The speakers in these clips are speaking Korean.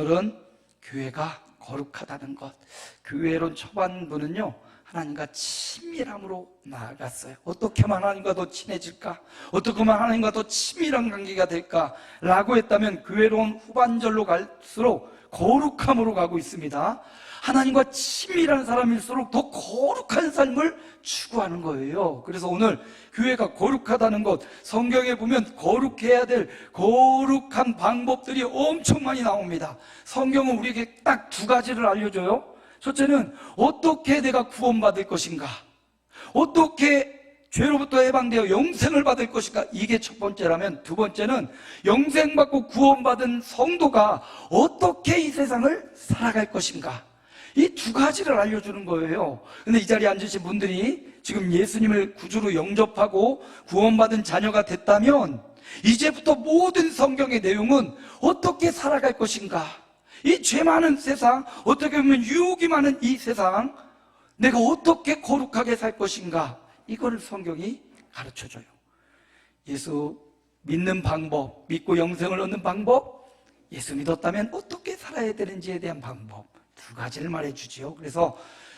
오늘은 교회가 거룩하다는 것. 교회론 초반부는요, 하나님과 친밀함으로 나아갔어요. 어떻게 하면 하나님과 더 친해질까? 어떻게 하면 하나님과 더 친밀한 관계가 될까? 라고 했다면 교회론 후반절로 갈수록 거룩함으로 가고 있습니다. 하나님과 친밀한 사람일수록 더 거룩한 삶을 추구하는 거예요. 그래서 오늘 교회가 거룩하다는 것, 성경에 보면 거룩해야 될 거룩한 방법들이 엄청 많이 나옵니다. 성경은 우리에게 딱 두 가지를 알려줘요. 첫째는 어떻게 내가 구원받을 것인가, 어떻게 죄로부터 해방되어 영생을 받을 것인가, 이게 첫 번째라면, 두 번째는 영생받고 구원받은 성도가 어떻게 이 세상을 살아갈 것인가, 이 두 가지를 알려주는 거예요. 근데 이 자리에 앉으신 분들이 지금 예수님을 구주로 영접하고 구원받은 자녀가 됐다면 이제부터 모든 성경의 내용은 어떻게 살아갈 것인가, 이 죄 많은 세상, 어떻게 보면 유혹이 많은 이 세상, 내가 어떻게 거룩하게 살 것인가, 이거를 성경이 가르쳐줘요. 예수 믿는 방법, 믿고 영생을 얻는 방법, 예수 믿었다면 어떻게 살아야 되는지에 대한 방법, 두 가지를 말해주지요. 그래서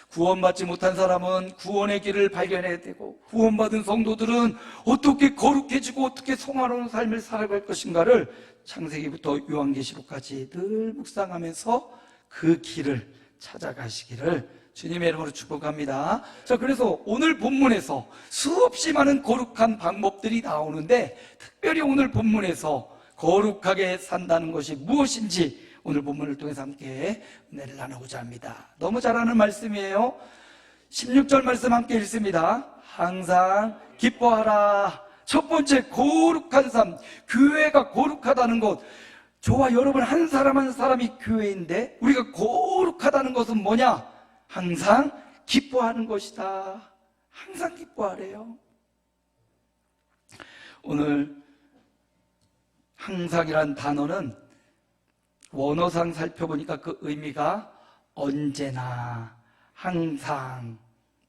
구원받지 못한 사람은 구원의 길을 발견해야 되고, 구원받은 성도들은 어떻게 거룩해지고 어떻게 성화로운 삶을 살아갈 것인가를 창세기부터 요한계시록까지 늘 묵상하면서 그 길을 찾아가시기를 주님의 이름으로 축복합니다. 자, 그래서 오늘 본문에서 수없이 많은 거룩한 방법들이 나오는데, 특별히 오늘 본문에서 거룩하게 산다는 것이 무엇인지 오늘 본문을 통해서 함께 은혜를 나누고자 합니다. 너무 잘 아는 말씀이에요. 16절 말씀 함께 읽습니다. 항상 기뻐하라. 첫 번째, 거룩한 삶, 교회가 거룩하다는 것. 저와 여러분 한 사람 한 사람이 교회인데 우리가 거룩하다는 것은 뭐냐? 항상 기뻐하는 것이다. 항상 기뻐하래요. 오늘 항상이란 단어는 원어상 살펴보니까 그 의미가 언제나, 항상,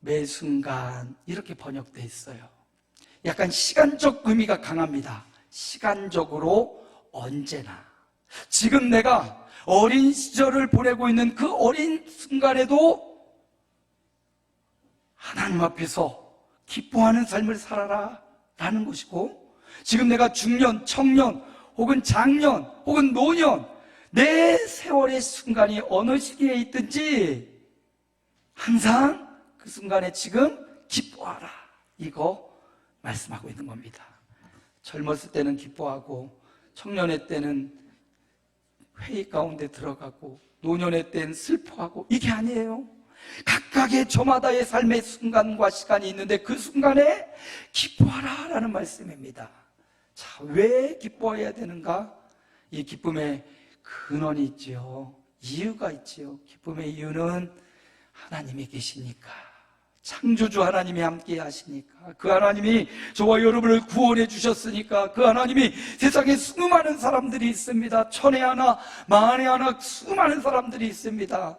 매 순간 이렇게 번역되어 있어요. 약간 시간적 의미가 강합니다. 시간적으로 언제나. 지금 내가 어린 시절을 보내고 있는 그 어린 순간에도 하나님 앞에서 기뻐하는 삶을 살아라 라는 것이고, 지금 내가 중년, 청년, 혹은 장년, 혹은 노년, 내 세월의 순간이 어느 시기에 있든지 항상 그 순간에 지금 기뻐하라, 이거 말씀하고 있는 겁니다. 젊었을 때는 기뻐하고, 청년의 때는 회의 가운데 들어가고, 노년의 때는 슬퍼하고, 이게 아니에요. 각각의 저마다의 삶의 순간과 시간이 있는데 그 순간에 기뻐하라 라는 말씀입니다. 자, 왜 기뻐해야 되는가? 이 기쁨의 근원이 있지요. 이유가 있지요. 기쁨의 이유는 하나님이 계시니까, 창조주 하나님이 함께 하시니까, 그 하나님이 저와 여러분을 구원해 주셨으니까, 그 하나님이 세상에 수많은 사람들이 있습니다. 천에 하나 만에 하나 수많은 사람들이 있습니다.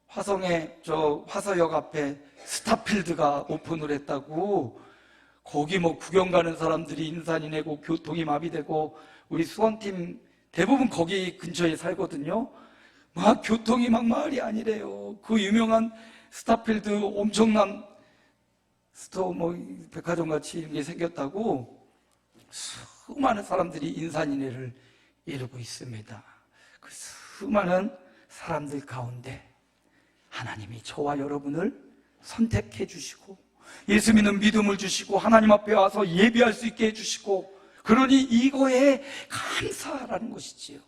화성에 저 화서역 앞에 스타필드가 오픈을 했다고, 거기 뭐 구경 가는 사람들이 인산이 내고 교통이 마비되고, 우리 수원팀 대부분 거기 근처에 살거든요. 막 교통이 막 말이 아니래요. 그 유명한 스타필드 엄청난 스토어 뭐 백화점 같이 이런 게 생겼다고 수많은 사람들이 인산인해를 이루고 있습니다. 그 수많은 사람들 가운데 하나님이 저와 여러분을 선택해 주시고, 예수 믿는 믿음을 주시고, 하나님 앞에 와서 예배할 수 있게 해주시고, 그러니 이거에 감사하라는 것이지요.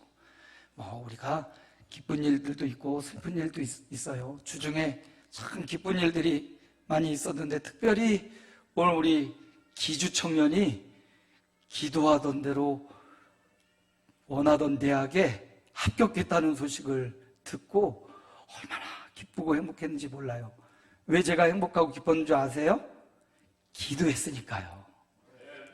뭐 우리가 기쁜 일들도 있고 슬픈 일도 있어요. 주중에 참 기쁜 일들이 많이 있었는데, 특별히 오늘 우리 기주 청년이 기도하던 대로 원하던 대학에 합격했다는 소식을 듣고 얼마나 기쁘고 행복했는지 몰라요. 왜 제가 행복하고 기뻤는 줄 아세요? 기도했으니까요.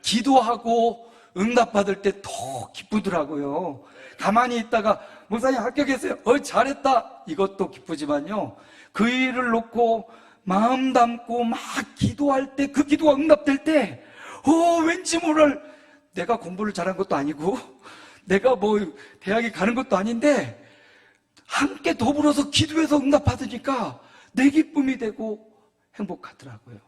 기도하고 응답받을 때 더 기쁘더라고요. 가만히 있다가 목사님 합격했어요, 잘했다, 이것도 기쁘지만요, 그 일을 놓고 마음 담고 막 기도할 때, 그 기도가 응답될 때 왠지 모를, 내가 공부를 잘한 것도 아니고 내가 뭐 대학에 가는 것도 아닌데 함께 더불어서 기도해서 응답받으니까 내 기쁨이 되고 행복하더라고요.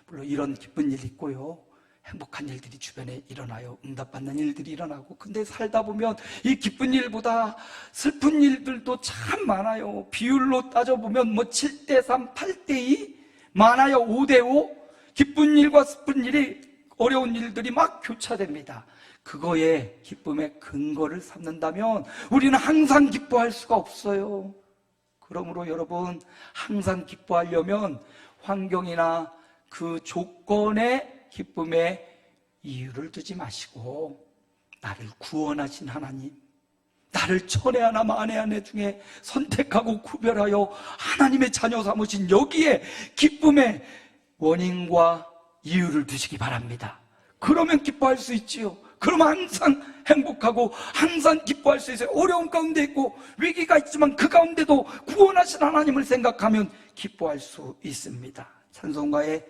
물론 이런 기쁜 일 있고요, 행복한 일들이 주변에 일어나요. 응답받는 일들이 일어나고. 근데 살다 보면 이 기쁜 일보다 슬픈 일들도 참 많아요. 비율로 따져보면 뭐 7대3, 8대2 많아요. 5대5. 기쁜 일과 슬픈 일이, 어려운 일들이 막 교차됩니다. 그거에 기쁨의 근거를 삼는다면 우리는 항상 기뻐할 수가 없어요. 그러므로 여러분, 항상 기뻐하려면 환경이나 그 조건에 기쁨의 이유를 두지 마시고, 나를 구원하신 하나님, 나를 천의 하나 만의 하나 중에 선택하고 구별하여 하나님의 자녀 삼으신 여기에 기쁨의 원인과 이유를 두시기 바랍니다. 그러면 기뻐할 수 있지요. 그러면 항상 행복하고 항상 기뻐할 수 있어요. 어려움 가운데 있고 위기가 있지만 그 가운데도 구원하신 하나님을 생각하면 기뻐할 수 있습니다. 찬송가에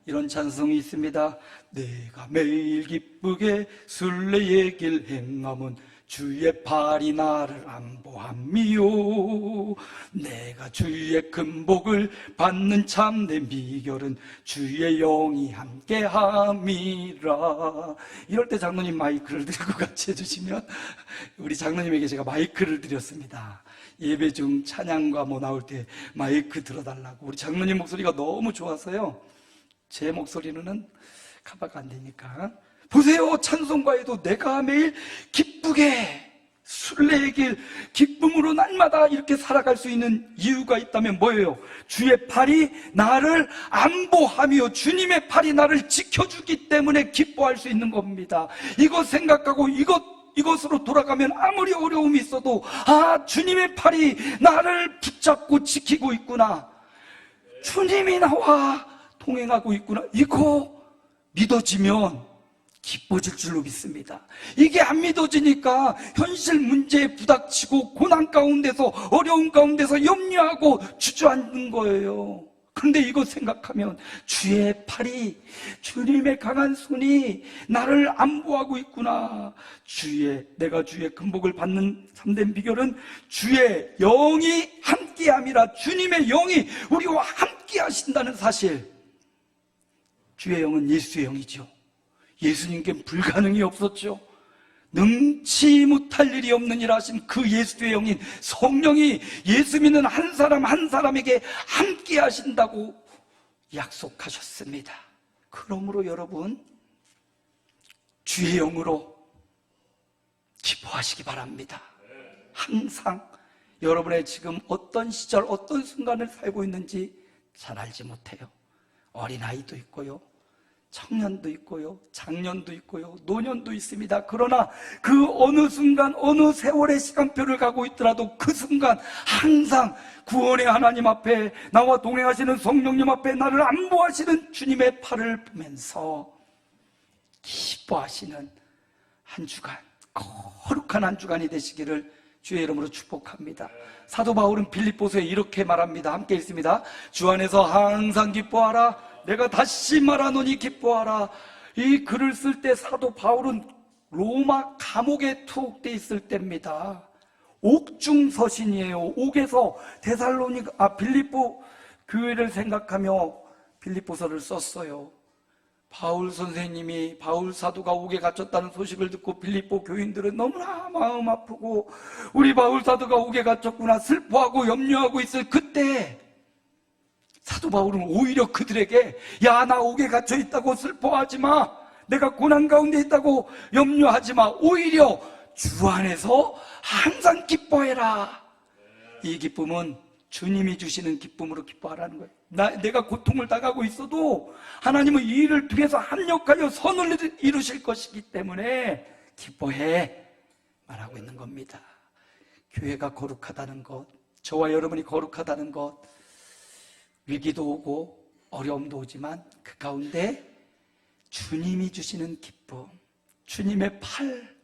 이런 찬송이 있습니다. 내가 매일 기쁘게 순례의 길 행함은 주의 팔이 나를 안보함이요, 내가 주의 큰 복을 받는 참된 비결은 주의 영이 함께함이라. 이럴 때 장로님 마이크를 들고 같이 해주시면, 우리 장로님에게 제가 마이크를 드렸습니다. 예배 중 찬양과 뭐 나올 때 마이크 들어달라고. 우리 장로님 목소리가 너무 좋아서요, 제 목소리는 커버가 안 되니까. 보세요, 찬송가에도 내가 매일 기쁘게 순례의 길, 기쁨으로 날마다 이렇게 살아갈 수 있는 이유가 있다면 뭐예요? 주의 팔이 나를 안보하며 주님의 팔이 나를 지켜주기 때문에 기뻐할 수 있는 겁니다. 이것 생각하고 이것으로 돌아가면 아무리 어려움이 있어도, 아, 주님의 팔이 나를 붙잡고 지키고 있구나, 주님이 나와 동행하고 있구나, 이거 믿어지면 기뻐질 줄로 믿습니다. 이게 안 믿어지니까 현실 문제에 부닥치고 고난 가운데서, 어려운 가운데서 염려하고 주저앉는 거예요. 그런데 이거 생각하면 주의 팔이, 주님의 강한 손이 나를 안보하고 있구나, 내가 주의 근복을 받는 참된 비결은 주의 영이 함께함이라. 주님의 영이 우리와 함께 하신다는 사실. 주의 영은 예수의 영이죠. 예수님께는 불가능이 없었죠. 능치 못할 일이 없는 일 하신 그 예수의 영인 성령이 예수 믿는 한 사람 한 사람에게 함께 하신다고 약속하셨습니다. 그러므로 여러분, 주의 영으로 기뻐하시기 바랍니다. 항상 여러분의 지금 어떤 시절, 어떤 순간을 살고 있는지 잘 알지 못해요. 어린아이도 있고요, 청년도 있고요, 장년도 있고요, 노년도 있습니다. 그러나 그 어느 순간, 어느 세월의 시간표를 가고 있더라도 그 순간 항상 구원의 하나님 앞에, 나와 동행하시는 성령님 앞에 나를 안보하시는 주님의 팔을 보면서 기뻐하시는 한 주간, 거룩한 한 주간이 되시기를 주의 이름으로 축복합니다. 사도 바울은 빌립보서에 이렇게 말합니다. 함께 읽습니다. 주 안에서 항상 기뻐하라. 내가 다시 말하노니 기뻐하라. 이 글을 쓸 때 사도 바울은 로마 감옥에 투옥되어 있을 때입니다. 옥중서신이에요. 옥에서 빌립보 교회를 생각하며 빌립보서를 썼어요. 바울 선생님이, 바울 사도가 옥에 갇혔다는 소식을 듣고 빌립보 교인들은 너무나 마음 아프고, 우리 바울 사도가 옥에 갇혔구나 슬퍼하고 염려하고 있을 그때 사도 바울은 오히려 그들에게, 야, 나 옥에 갇혀 있다고 슬퍼하지 마, 내가 고난 가운데 있다고 염려하지 마, 오히려 주 안에서 항상 기뻐해라. 이 기쁨은 주님이 주시는 기쁨으로 기뻐하라는 거예요. 내가 고통을 당하고 있어도 하나님은 이 일을 통해서 합력하여 선을 이루실 것이기 때문에 기뻐해 말하고 있는 겁니다. 교회가 거룩하다는 것, 저와 여러분이 거룩하다는 것, 위기도 오고 어려움도 오지만 그 가운데 주님이 주시는 기쁨, 주님의 팔,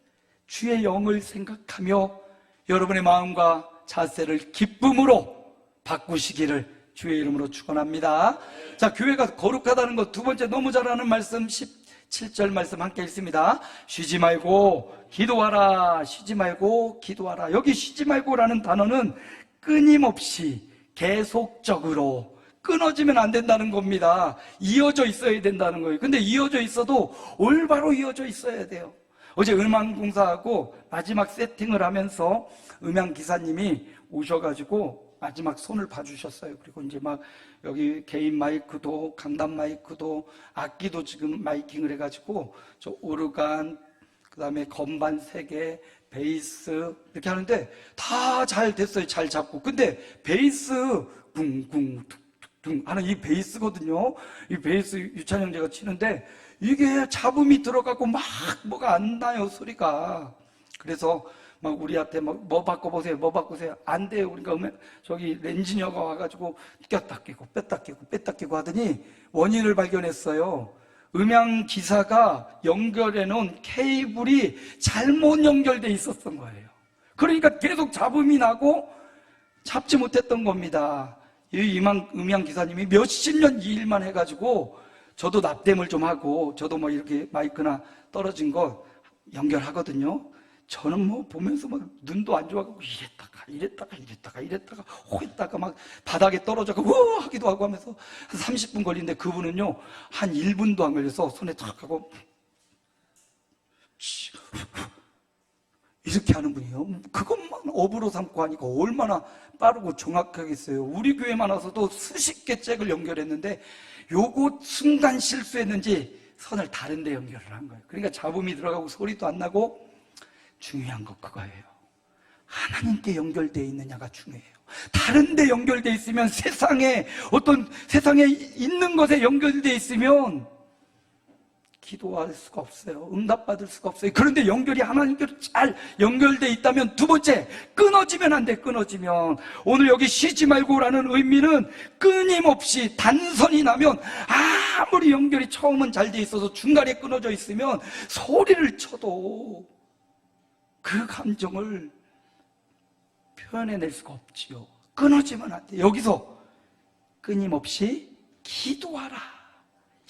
주의 영을 생각하며 여러분의 마음과 자세를 기쁨으로 바꾸시기를 주의 이름으로 축원합니다. 자, 교회가 거룩하다는 것, 두 번째 너무 잘 아는 말씀 7절 말씀 함께 읽습니다. 쉬지 말고 기도하라. 쉬지 말고 기도하라. 여기 쉬지 말고라는 단어는 끊임없이 계속적으로, 끊어지면 안 된다는 겁니다. 이어져 있어야 된다는 거예요. 근데 이어져 있어도 올바로 이어져 있어야 돼요. 어제 음향공사하고 마지막 세팅을 하면서 음향기사님이 오셔가지고 마지막 손을 봐주셨어요. 그리고 이제 막 여기 개인 마이크도, 강단 마이크도, 악기도 지금 마이킹을 해가지고 저 오르간, 그 다음에 건반 3개, 베이스 이렇게 하는데 다 잘 됐어요. 잘 잡고. 근데 베이스 쿵쿵 툭툭 하는 이 베이스거든요. 이 베이스 유찬 형제가 치는데 이게 잡음이 들어가고 막 뭐가 안 나요, 소리가. 그래서 막 우리한테 뭐 바꿔보세요, 뭐 바꾸세요. 안 돼요. 그러니까 저기 엔지니어가 와가지고 꼈다 끼고 뺐다 끼고 뺐다 끼고 하더니 원인을 발견했어요. 음향 기사가 연결해 놓은 케이블이 잘못 연결돼 있었던 거예요. 그러니까 계속 잡음이 나고 잡지 못했던 겁니다. 이 음향 기사님이 몇십 년 이 일만 해가지고 저도 납땜을 좀 하고, 저도 뭐 이렇게 마이크나 떨어진 거 연결하거든요. 저는 뭐 보면서 막 눈도 안 좋아가고 이랬다가 호했다가 막 바닥에 떨어져가 우와 하기도 하고 하면서 한 30분 걸리는데 그분은요 한 1분도 안 걸려서 손에 탁 하고 이렇게 하는 분이에요. 그것만 업으로 삼고 하니까 얼마나 빠르고 정확하겠어요. 우리 교회만 와서도 수십 개 잭을 연결했는데 요거 순간 실수했는지 선을 다른 데 연결을 한 거예요. 그러니까 잡음이 들어가고 소리도 안 나고. 중요한 거 그거예요. 하나님께 연결되어 있느냐가 중요해요. 다른 데 연결되어 있으면, 세상에 있는 것에 연결되어 있으면 기도할 수가 없어요. 응답받을 수가 없어요. 그런데 연결이 하나님께로 잘 연결되어 있다면, 두 번째, 끊어지면 안 돼. 끊어지면. 오늘 여기 쉬지 말고라는 의미는 끊임없이 단선이 나면, 아무리 연결이 처음은 잘 돼 있어서 중간에 끊어져 있으면 소리를 쳐도 그 감정을 표현해낼 수가 없지요. 끊어지면 안 돼. 여기서 끊임없이 기도하라.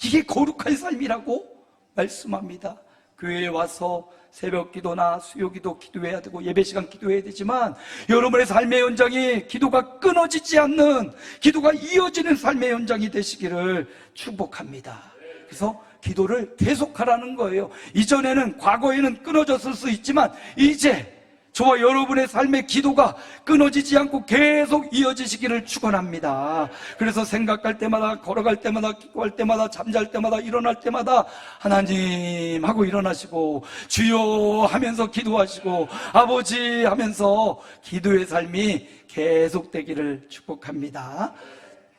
이게 거룩한 삶이라고 말씀합니다. 교회에 와서 새벽 기도나 수요 기도 기도해야 되고 예배 시간 기도해야 되지만, 여러분의 삶의 현장이 기도가 끊어지지 않는, 기도가 이어지는 삶의 현장이 되시기를 축복합니다. 그래서 기도를 계속하라는 거예요. 이전에는, 과거에는 끊어졌을 수 있지만 이제 저와 여러분의 삶의 기도가 끊어지지 않고 계속 이어지시기를 축원합니다. 그래서 생각할 때마다, 걸어갈 때마다, 기도할 때마다, 잠잘 때마다, 일어날 때마다 하나님 하고 일어나시고, 주여 하면서 기도하시고, 아버지 하면서 기도의 삶이 계속되기를 축복합니다.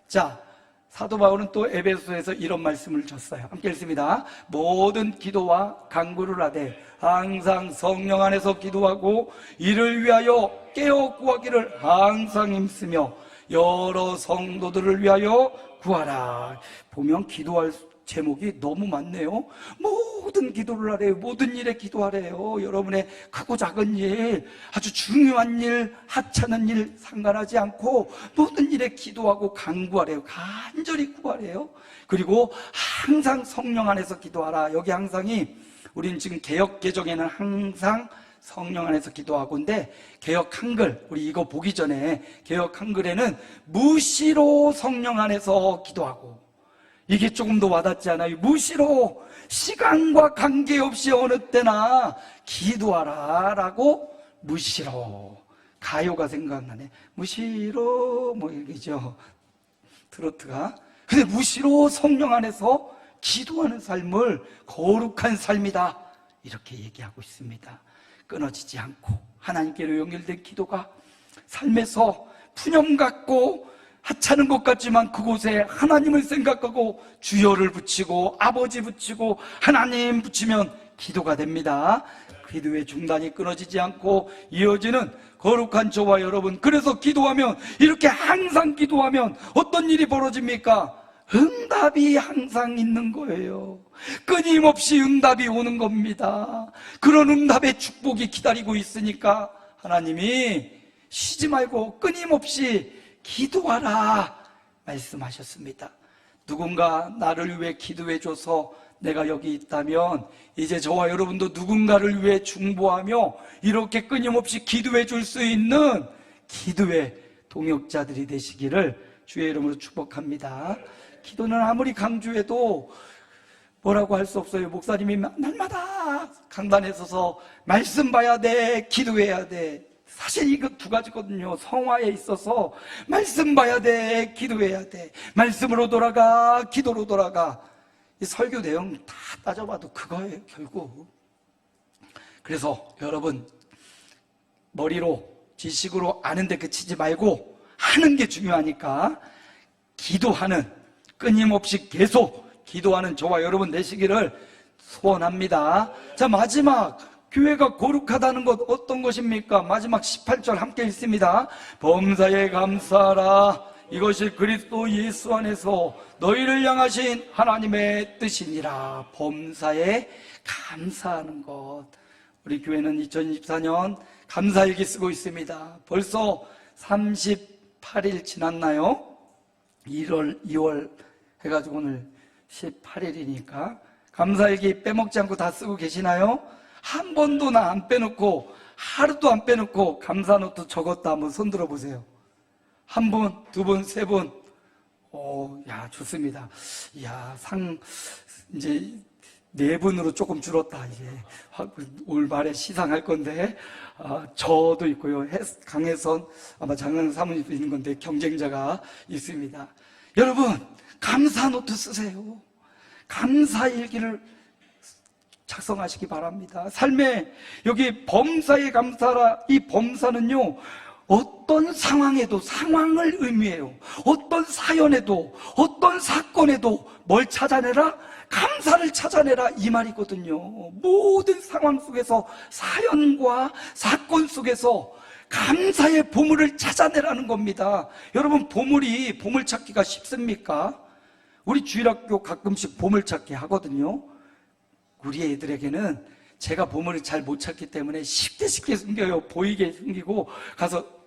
자, 사도 바울은 또 에베소에서 이런 말씀을 줬어요. 함께 읽습니다. 모든 기도와 간구를 하되 항상 성령 안에서 기도하고 이를 위하여 깨어 구하기를 항상 힘쓰며 여러 성도들을 위하여 구하라. 보면 기도할 제목이 너무 많네요. 모든 기도를 하래요. 모든 일에 기도하래요. 여러분의 크고 작은 일, 아주 중요한 일, 하찮은 일 상관하지 않고 모든 일에 기도하고 간구하래요. 간절히 구하래요. 그리고 항상 성령 안에서 기도하라. 여기 항상이, 우린 지금 개역 개정에는 항상 성령 안에서 기도하고인데, 개역 한글, 우리 이거 보기 전에 개역 한글에는 무시로 성령 안에서 기도하고, 이게 조금 더 와닿지 않아요? 무시로, 시간과 관계없이 어느 때나 기도하라 라고, 무시로. 가요가 생각나네. 무시로 뭐 이러죠, 트로트가. 근데 무시로 성령 안에서 기도하는 삶을 거룩한 삶이다, 이렇게 얘기하고 있습니다. 끊어지지 않고 하나님께로 연결된 기도가 삶에서 푸념 같고 하찮은 것 같지만 그곳에 하나님을 생각하고 주여를 붙이고 아버지 붙이고 하나님 붙이면 기도가 됩니다. 기도의 중단이 끊어지지 않고 이어지는 거룩한 저와 여러분, 그래서 기도하면, 이렇게 항상 기도하면 어떤 일이 벌어집니까? 응답이 항상 있는 거예요. 끊임없이 응답이 오는 겁니다. 그런 응답의 축복이 기다리고 있으니까 하나님이 쉬지 말고 끊임없이 기도하라 말씀하셨습니다. 누군가 나를 위해 기도해줘서 내가 여기 있다면 이제 저와 여러분도 누군가를 위해 중보하며 이렇게 끊임없이 기도해 줄 수 있는 기도의 동역자들이 되시기를 주의 이름으로 축복합니다. 기도는 아무리 강조해도 뭐라고 할 수 없어요. 목사님이 날마다 강단에 서서 말씀 봐야 돼, 기도해야 돼. 사실 이거 두 가지거든요. 성화에 있어서 말씀 봐야 돼, 기도해야 돼. 말씀으로 돌아가, 기도로 돌아가. 이 설교 내용 다 따져봐도 그거예요, 결국. 그래서 여러분, 머리로 지식으로 아는데 그치지 말고 하는 게 중요하니까 기도하는, 끊임없이 계속 기도하는 저와 여러분 되시기를 소원합니다. 자, 마지막 교회가 거룩하다는 것 어떤 것입니까? 마지막 18절 함께 읽습니다. 범사에 감사하라. 이것이 그리스도 예수 안에서 너희를 향하신 하나님의 뜻이니라. 범사에 감사하는 것. 우리 교회는 2024년 감사일기 쓰고 있습니다. 벌써 38일 지났나요? 2월 해가지고 오늘 18일이니까 감사일기 빼먹지 않고 다 쓰고 계시나요? 한 번도 나 안 빼놓고 하루도 안 빼놓고 감사노트 적었다 한번 손 들어보세요. 한 분, 두 분, 세 분. 야, 좋습니다. 야, 이제 4분으로 조금 줄었다. 이제 올 말에 시상할 건데, 저도 있고요. 강혜선, 아마 장관 사모님도 있는 건데, 경쟁자가 있습니다. 여러분, 감사 노트 쓰세요. 감사 일기를 작성하시기 바랍니다. 삶에 여기 범사에 감사라. 이 범사는요, 어떤 상황에도 상황을 의미해요. 어떤 사연에도 어떤 사건에도 뭘 찾아내라? 감사를 찾아내라, 이 말이거든요. 모든 상황 속에서, 사연과 사건 속에서 감사의 보물을 찾아내라는 겁니다. 여러분, 보물 찾기가 쉽습니까? 우리 주일학교 가끔씩 보물찾기 하거든요. 우리 애들에게는 제가 보물을 잘 못 찾기 때문에 쉽게 숨겨요. 보이게 숨기고 가서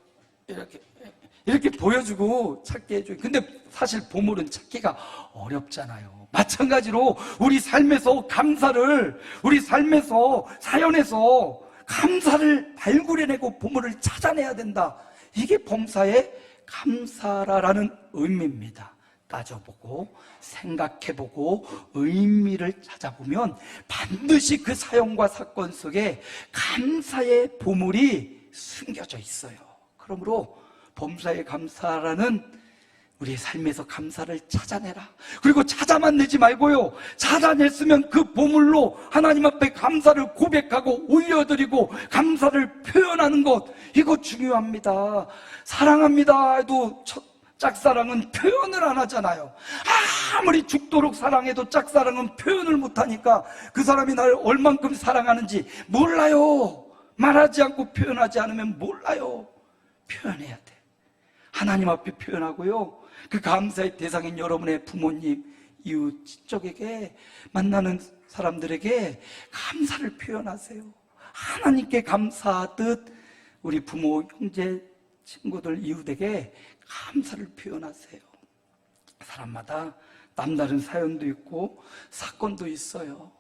이렇게 보여주고 찾게 해줘요. 근데 사실 보물은 찾기가 어렵잖아요. 마찬가지로 우리 삶에서 감사를, 우리 삶에서, 사연에서 감사를 발굴해내고 보물을 찾아내야 된다. 이게 범사의 감사라는 의미입니다. 따져보고 생각해보고 의미를 찾아보면 반드시 그 사연과 사건 속에 감사의 보물이 숨겨져 있어요. 그러므로 범사의 감사라는 우리의 삶에서 감사를 찾아내라. 그리고 찾아만 내지 말고요, 찾아냈으면 그 보물로 하나님 앞에 감사를 고백하고 올려드리고 감사를 표현하는 것, 이거 중요합니다. 사랑합니다 해도 짝사랑은 표현을 안 하잖아요. 아무리 죽도록 사랑해도 짝사랑은 표현을 못하니까 그 사람이 나를 얼만큼 사랑하는지 몰라요. 말하지 않고 표현하지 않으면 몰라요. 표현해야 돼. 하나님 앞에 표현하고요, 그 감사의 대상인 여러분의 부모님, 이웃, 친족에게, 만나는 사람들에게 감사를 표현하세요. 하나님께 감사하듯 우리 부모, 형제, 친구들, 이웃에게 감사를 표현하세요. 사람마다 남다른 사연도 있고 사건도 있어요.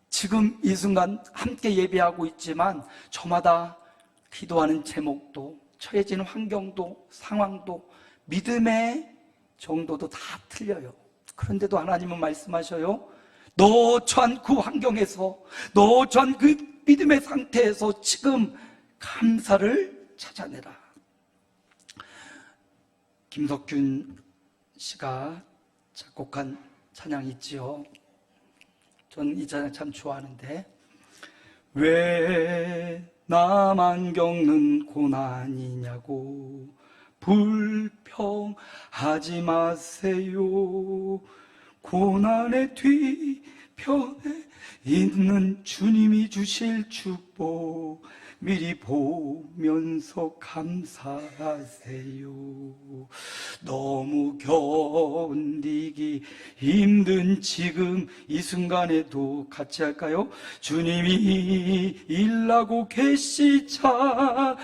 지금 이 순간 함께 예배하고 있지만 저마다 기도하는 제목도, 처해진 환경도, 상황도, 믿음의 정도도 다 틀려요. 그런데도 하나님은 말씀하셔요. 너 처한 그 환경에서, 너 처한 그 믿음의 상태에서 지금 감사를 찾아내라. 김석균 씨가 작곡한 찬양이 있지요. 전 이 찬양 참 좋아하는데, 왜 나만 겪는 고난이냐고 불평하지 마세요. 고난의 뒤편에 있는 주님이 주실 축복 미리 보면서 감사하세요. 너무 견디기 힘든 지금 이 순간에도 같이 할까요? 주님이 일하고 계시잖아요.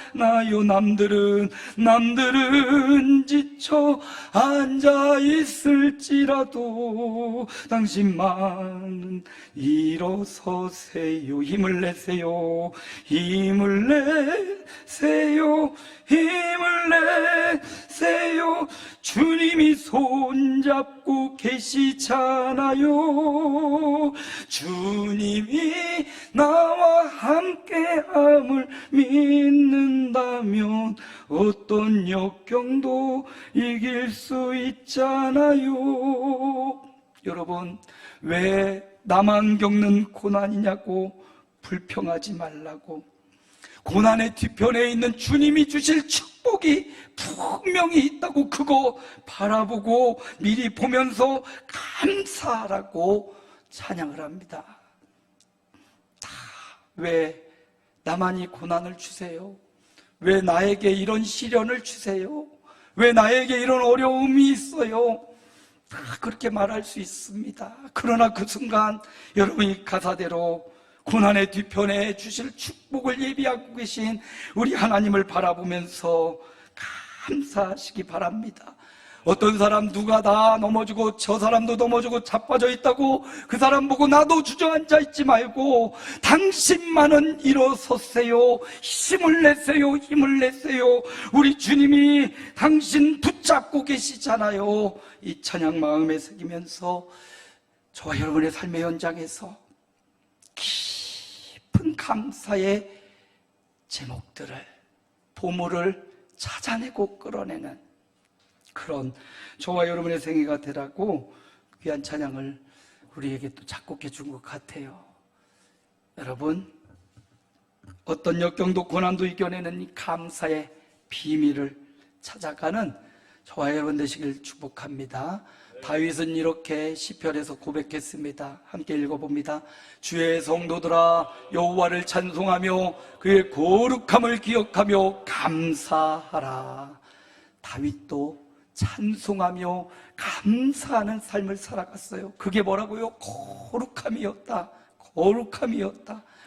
남들은 지쳐 앉아 있을지라도 당신만은 일어서세요. 힘을 내세요. 힘을 내세요. 주님이 손잡고 계시잖아요. 주님이 나와 함께함을 믿는다면 어떤 역경도 이길 수 있잖아요. 여러분, 왜 나만 겪는 고난이냐고 불평하지 말라고. 고난의 뒤편에 있는 주님이 주실 축복이 분명히 있다고 그거 바라보고 미리 보면서 감사하라고 찬양을 합니다. 왜 나만 이 고난을 주세요? 왜 나에게 이런 시련을 주세요? 왜 나에게 이런 어려움이 있어요? 다 그렇게 말할 수 있습니다. 그러나 그 순간 여러분이 가사대로 고난의 뒤편에 주실 축복을 예비하고 계신 우리 하나님을 바라보면서 감사하시기 바랍니다. 어떤 사람 누가 다 넘어지고 저 사람도 넘어지고 자빠져 있다고 그 사람 보고 나도 주저앉아 있지 말고 당신만은 일어서세요. 힘을 내세요. 우리 주님이 당신 붙잡고 계시잖아요. 이 찬양 마음에 새기면서 저와 여러분의 삶의 현장에서 깊은 감사의 제목들을, 보물을 찾아내고 끌어내는 그런 저와 여러분의 생애가 되라고 귀한 찬양을 우리에게 또 작곡해 준 것 같아요. 여러분, 어떤 역경도 고난도 이겨내는 이 감사의 비밀을 찾아가는 저와 여러분 되시길 축복합니다. 다윗은 이렇게 시편에서 고백했습니다. 함께 읽어봅니다. 주의 성도들아 여호와를 찬송하며 그의 거룩함을 기억하며 감사하라. 다윗도 찬송하며 감사하는 삶을 살아갔어요. 그게 뭐라고요? 거룩함이었다.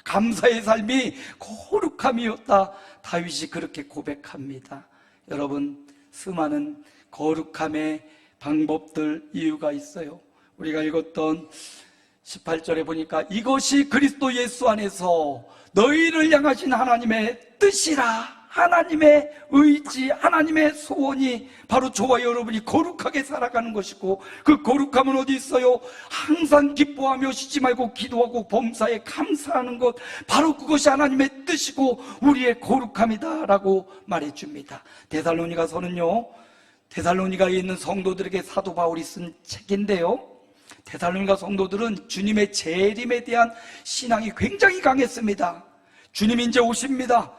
감사의 삶이 거룩함이었다. 다윗이 그렇게 고백합니다. 여러분, 수많은 거룩함의 방법들, 이유가 있어요. 우리가 읽었던 18절에 보니까 이것이 그리스도 예수 안에서 너희를 향하신 하나님의 뜻이라. 하나님의 의지, 하나님의 소원이 바로 저와 여러분이 거룩하게 살아가는 것이고, 그 거룩함은 어디 있어요? 항상 기뻐하며 쉬지 말고 기도하고 범사에 감사하는 것, 바로 그것이 하나님의 뜻이고 우리의 거룩함이다 라고 말해줍니다. 데살로니가서는요, 데살로니가에 있는 성도들에게 사도 바울이 쓴 책인데요, 데살로니가 성도들은 주님의 재림에 대한 신앙이 굉장히 강했습니다. 주님이 이제 오십니다,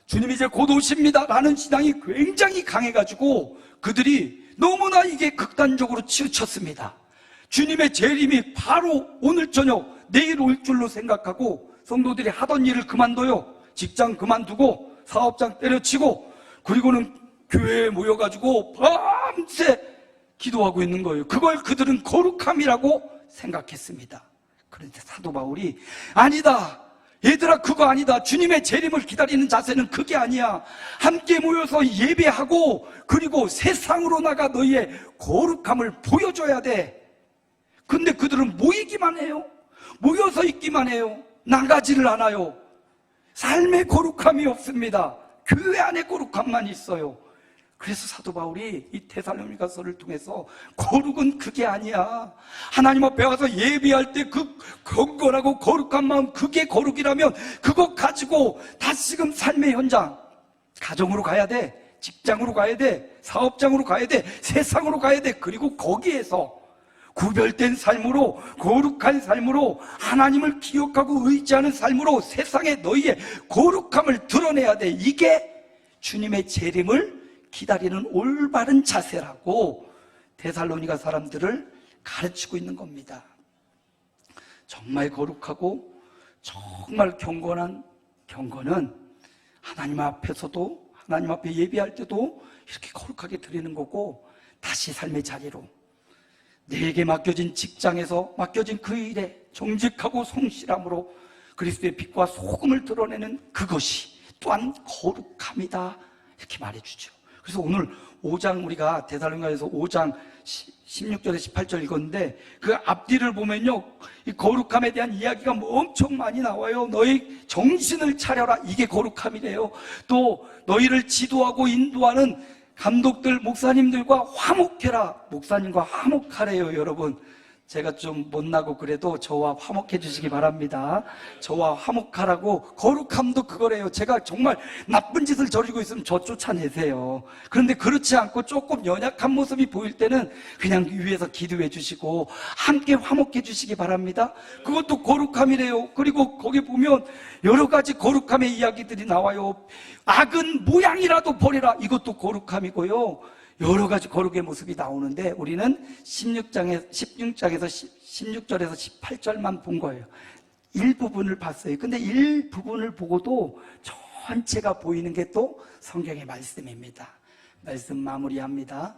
주님이 이제 곧 오십니다 라는 신앙이 굉장히 강해가지고 그들이 너무나 이게 극단적으로 치우쳤습니다. 주님의 재림이 바로 오늘 저녁, 내일 올 줄로 생각하고 성도들이 하던 일을 그만둬요. 직장 그만두고 사업장 때려치고, 그리고는 교회에 모여가지고 밤새 기도하고 있는 거예요. 그걸 그들은 거룩함이라고 생각했습니다. 그런데 사도 바울이 아니다, 얘들아, 그거 아니다. 주님의 재림을 기다리는 자세는 그게 아니야. 함께 모여서 예배하고 그리고 세상으로 나가 너희의 거룩함을 보여줘야 돼. 근데 그들은 모이기만 해요. 모여서 있기만 해요. 나가지를 않아요. 삶의 거룩함이 없습니다. 교회 안에 거룩함만 있어요. 그래서 사도 바울이 이 데살로니가서를 통해서 거룩은 그게 아니야. 하나님 앞에 와서 예배할 때 그 경건하고 거룩한 마음, 그게 거룩이라면 그거 가지고 다시금 삶의 현장, 가정으로 가야 돼, 직장으로 가야 돼, 사업장으로 가야 돼, 세상으로 가야 돼. 그리고 거기에서 구별된 삶으로, 거룩한 삶으로, 하나님을 기억하고 의지하는 삶으로 세상에 너희의 거룩함을 드러내야 돼. 이게 주님의 재림을 기다리는 올바른 자세라고 데살로니가 사람들을 가르치고 있는 겁니다. 정말 거룩하고 정말 경건한 경건은 하나님 앞에서도, 하나님 앞에 예배할 때도 이렇게 거룩하게 드리는 거고, 다시 삶의 자리로, 내게 맡겨진 직장에서 맡겨진 그 일에 정직하고 성실함으로 그리스도의 빛과 소금을 드러내는 그것이 또한 거룩함이다, 이렇게 말해주죠. 그래서 오늘 5장, 우리가 데살로니가에서 5장 16절에 18절 읽었는데, 그 앞뒤를 보면요, 이 거룩함에 대한 이야기가 엄청 많이 나와요. 너희 정신을 차려라, 이게 거룩함이래요. 또 너희를 지도하고 인도하는 감독들, 목사님들과 화목해라, 목사님과 화목하래요. 여러분, 제가 좀 못나고 그래도 저와 화목해 주시기 바랍니다. 저와 화목하라고, 거룩함도 그거래요. 제가 정말 나쁜 짓을 저지르고 있으면 저 쫓아내세요. 그런데 그렇지 않고 조금 연약한 모습이 보일 때는 그냥 위에서 기도해 주시고 함께 화목해 주시기 바랍니다. 그것도 거룩함이래요. 그리고 거기 보면 여러 가지 거룩함의 이야기들이 나와요. 악은 모양이라도 버리라, 이것도 거룩함이고요. 여러 가지 거룩의 모습이 나오는데, 우리는 16장에서 16절에서 18절만 본 거예요. 일부분을 봤어요. 근데 일부분을 보고도 전체가 보이는 게 또 성경의 말씀입니다. 말씀 마무리합니다.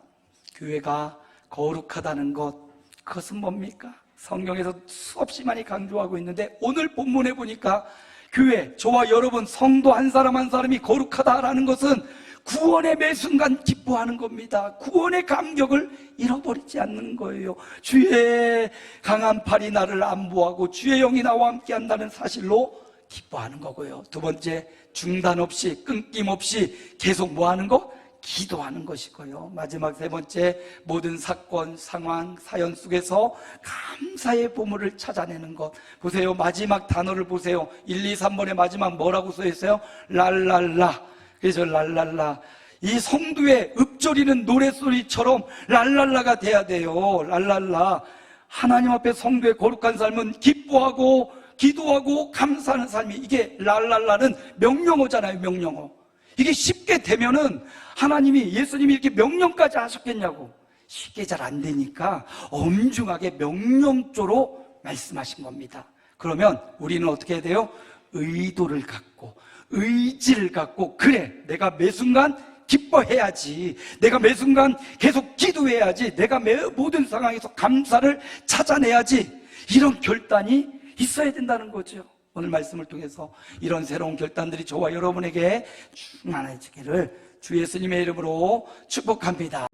교회가 거룩하다는 것, 그것은 뭡니까? 성경에서 수없이 많이 강조하고 있는데, 오늘 본문에 보니까 교회, 저와 여러분, 성도 한 사람 한 사람이 거룩하다라는 것은 구원의 매 순간 기뻐하는 겁니다. 구원의 감격을 잃어버리지 않는 거예요. 주의 강한 팔이 나를 안보하고 주의 영이 나와 함께 한다는 사실로 기뻐하는 거고요. 두 번째, 중단 없이, 끊김없이 계속 뭐 하는 거? 기도하는 것이고요. 마지막 세 번째, 모든 사건, 상황, 사연 속에서 감사의 보물을 찾아내는 것. 보세요, 마지막 단어를 보세요. 1, 2, 3번의 마지막 뭐라고 써 있어요? 랄랄라. 그래서 랄랄라, 이 성도의 읊조리는 노랫소리처럼 랄랄라가 돼야 돼요. 랄랄라. 하나님 앞에 성도의 거룩한 삶은 기뻐하고 기도하고 감사하는 삶이, 이게 랄랄라는 명령어잖아요. 명령어. 이게 쉽게 되면은, 하나님이, 예수님이 이렇게 명령까지 하셨겠냐고. 쉽게 잘 안 되니까 엄중하게 명령조로 말씀하신 겁니다. 그러면 우리는 어떻게 해야 돼요? 의도를 갖고, 의지를 갖고, 그래, 내가 매 순간 기뻐해야지, 내가 매 순간 계속 기도해야지, 내가 모든 상황에서 감사를 찾아내야지, 이런 결단이 있어야 된다는 거죠. 오늘 말씀을 통해서 이런 새로운 결단들이 저와 여러분에게 충만해지기를 주 예수님의 이름으로 축복합니다.